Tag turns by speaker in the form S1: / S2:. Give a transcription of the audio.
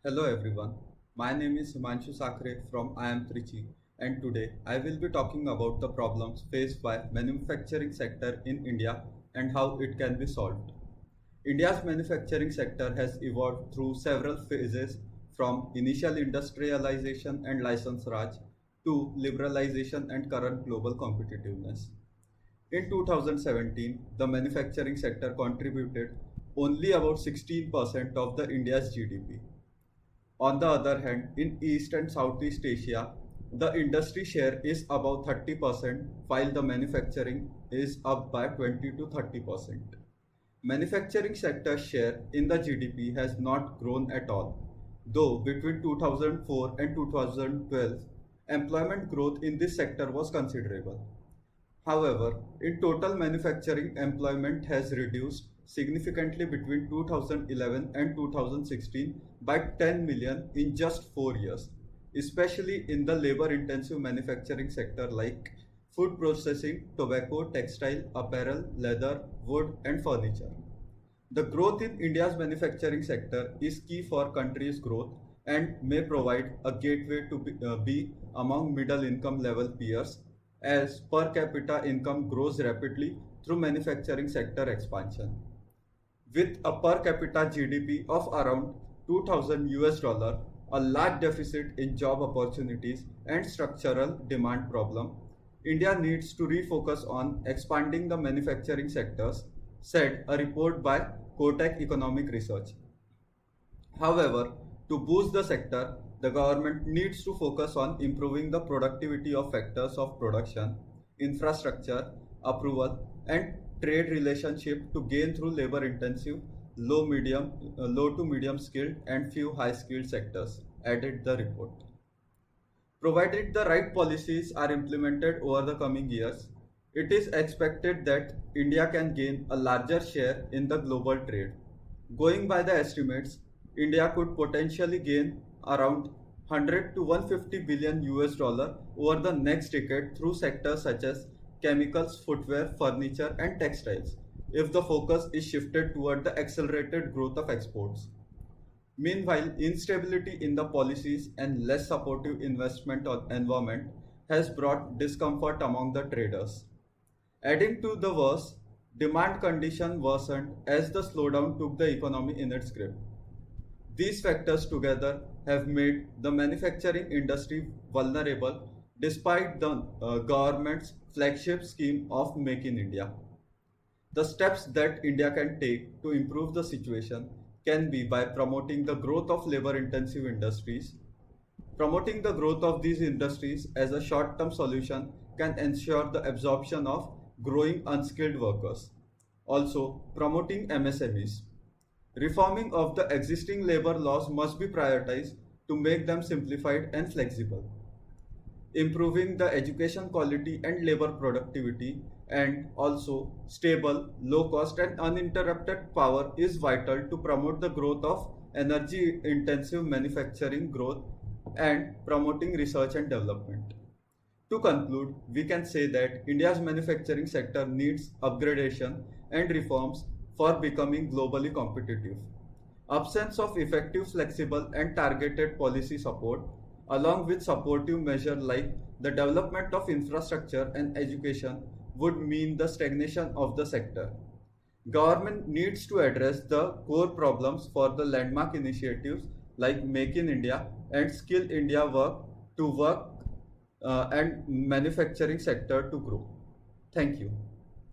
S1: Hello everyone, my name is Himanshu Sakre from IIM Trichy, and today I will be talking about the problems faced by manufacturing sector in India and how it can be solved. India's manufacturing sector has evolved through several phases from initial industrialization and license raj to liberalization and current global competitiveness. In 2017, the manufacturing sector contributed only about 16% of the India's GDP. On the other hand, in East and Southeast Asia, the industry share is about 30%, while the manufacturing is up by 20 to 30%. Manufacturing sector share in the GDP has not grown at all, though between 2004 and 2012, employment growth in this sector was considerable. However, in total manufacturing employment has reduced significantly between 2011 and 2016 by 10 million in just 4 years, especially in the labor intensive manufacturing sector like food processing, tobacco, textile, apparel, leather, wood and furniture. The growth in India's manufacturing sector is key for country's growth and may provide a gateway to be among middle income level peers as per capita income grows rapidly through manufacturing sector expansion. With a per capita GDP of around 2000 US dollar, a large deficit in job opportunities and structural demand problem, India needs to refocus on expanding the manufacturing sectors, said a report by Kotak Economic Research. However, to boost the sector, the government needs to focus on improving the productivity of factors of production, infrastructure, approval, and trade relationship to gain through labor intensive, low to medium skilled, and few high skilled sectors, added the report. Provided the right policies are implemented over the coming years, it is expected that India can gain a larger share in the global trade. Going by the estimates, India could potentially gain around 100 to 150 billion US dollar over the next decade through sectors such as chemicals, footwear, furniture, and textiles if the focus is shifted toward the accelerated growth of exports. Meanwhile, instability in the policies and less supportive investment environment has brought discomfort among the traders. Adding to the worst, demand condition worsened as the slowdown took the economy in its grip. These factors together have made the manufacturing industry vulnerable despite the government's flagship scheme of Make in India. The steps that India can take to improve the situation can be by promoting the growth of labor intensive industries. Promoting the growth of these industries as a short term solution can ensure the absorption of growing unskilled workers. Also, promoting MSMEs. Reforming of the existing labor laws must be prioritized to make them simplified and flexible. Improving the education quality and labor productivity and also stable, low cost and uninterrupted power is vital to promote the growth of energy intensive manufacturing growth and promoting research and development. To conclude, we can say that India's manufacturing sector needs upgradation and reforms for becoming globally competitive. Absence of effective, flexible, and targeted policy support, along with supportive measures like the development of infrastructure and education, would mean the stagnation of the sector. Government needs to address the core problems for the landmark initiatives like Make in India and Skill India work and manufacturing sector to grow. Thank you.